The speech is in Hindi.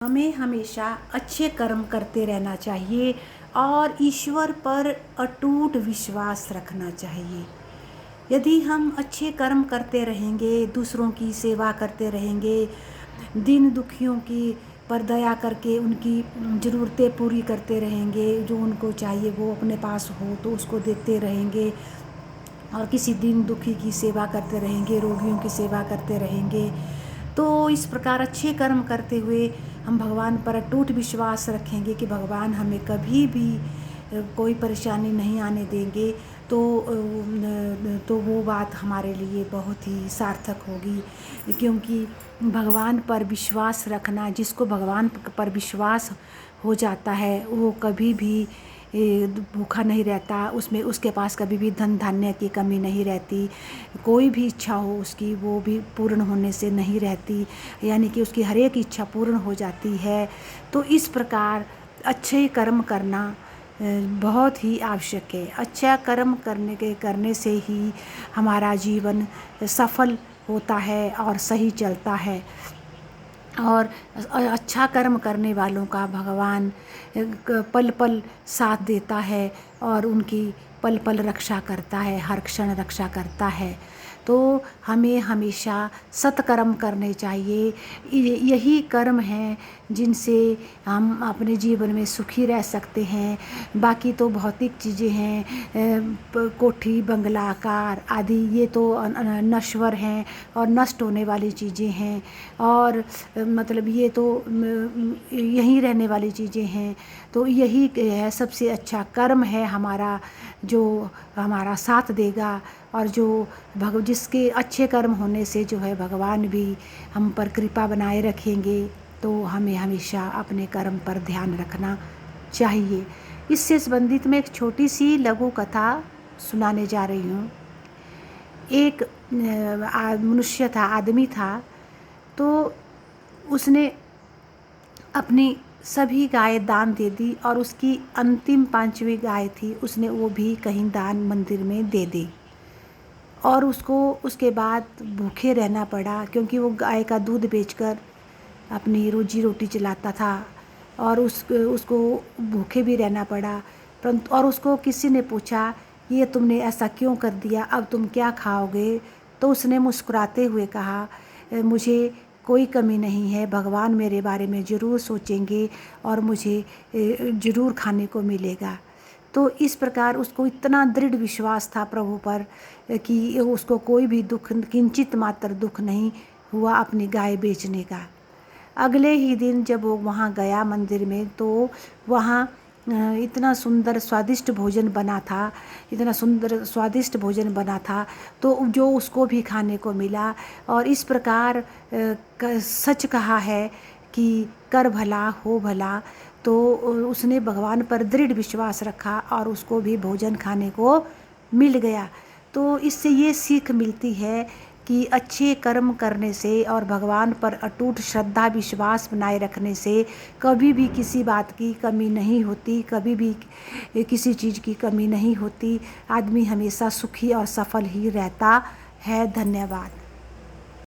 हमें हमेशा अच्छे कर्म करते रहना चाहिए और ईश्वर पर अटूट विश्वास रखना चाहिए। यदि हम अच्छे कर्म करते रहेंगे, दूसरों की सेवा करते रहेंगे, दीन दुखियों की पर दया करके उनकी ज़रूरतें पूरी करते रहेंगे, जो उनको चाहिए वो अपने पास हो तो उसको देते रहेंगे और किसी दीन दुखी की सेवा करते रहेंगे, रोगियों की सेवा करते रहेंगे, तो इस प्रकार अच्छे कर्म करते हुए हम भगवान पर अटूट विश्वास रखेंगे कि भगवान हमें कभी भी कोई परेशानी नहीं आने देंगे, तो वो बात हमारे लिए बहुत ही सार्थक होगी। क्योंकि भगवान पर विश्वास रखना, जिसको भगवान पर विश्वास हो जाता है वो कभी भी भूखा नहीं रहता, उसमें उसके पास कभी भी धन धान्य की कमी नहीं रहती, कोई भी इच्छा हो उसकी वो भी पूर्ण होने से नहीं रहती, यानी कि उसकी हर एक इच्छा पूर्ण हो जाती है। तो इस प्रकार अच्छे कर्म करना बहुत ही आवश्यक है। अच्छा कर्म करने से ही हमारा जीवन सफल होता है और सही चलता है। और अच्छा कर्म करने वालों का भगवान पल पल साथ देता है और उनकी पल पल रक्षा करता है, हर क्षण रक्षा करता है। तो हमें हमेशा सत्कर्म करने चाहिए। यही कर्म हैं जिनसे हम अपने जीवन में सुखी रह सकते हैं। बाकी तो भौतिक चीज़ें हैं, कोठी बंगला कार आदि, ये तो नश्वर हैं और नष्ट होने वाली चीज़ें हैं, और मतलब ये तो यहीं रहने वाली चीज़ें हैं। तो यही है सबसे अच्छा कर्म है हमारा, जो हमारा साथ देगा और जो जिसके अच्छे कर्म होने से जो है भगवान भी हम पर कृपा बनाए रखेंगे। तो हमें हमेशा अपने कर्म पर ध्यान रखना चाहिए। इससे संबंधित मैं एक छोटी सी लघु कथा सुनाने जा रही हूँ। एक मनुष्य था, आदमी था, तो उसने अपनी सभी गाय दान दे दी और उसकी अंतिम 5वीं गाय थी, उसने वो भी कहीं दान मंदिर में दे दी। और उसको उसके बाद भूखे रहना पड़ा, क्योंकि वो गाय का दूध बेचकर अपनी रोजी रोटी चलाता था और उसको भूखे भी रहना पड़ा। परंतु और उसको किसी ने पूछा, ये तुमने ऐसा क्यों कर दिया, अब तुम क्या खाओगे? तो उसने मुस्कुराते हुए कहा, मुझे कोई कमी नहीं है, भगवान मेरे बारे में ज़रूर सोचेंगे और मुझे ज़रूर खाने को मिलेगा। तो इस प्रकार उसको इतना दृढ़ विश्वास था प्रभु पर कि उसको कोई भी दुख, किंचित मात्र दुख नहीं हुआ अपनी गाय बेचने का। अगले ही दिन जब वो वहाँ गया मंदिर में, तो वहाँ इतना सुंदर स्वादिष्ट भोजन बना था, इतना सुंदर स्वादिष्ट भोजन बना था, तो जो उसको भी खाने को मिला। और इस प्रकार सच कहा है कि कर भला हो भला। तो उसने भगवान पर दृढ़ विश्वास रखा और उसको भी भोजन खाने को मिल गया। तो इससे ये सीख मिलती है कि अच्छे कर्म करने से और भगवान पर अटूट श्रद्धा विश्वास बनाए रखने से कभी भी किसी बात की कमी नहीं होती, कभी भी किसी चीज़ की कमी नहीं होती। आदमी हमेशा सुखी और सफल ही रहता है। धन्यवाद।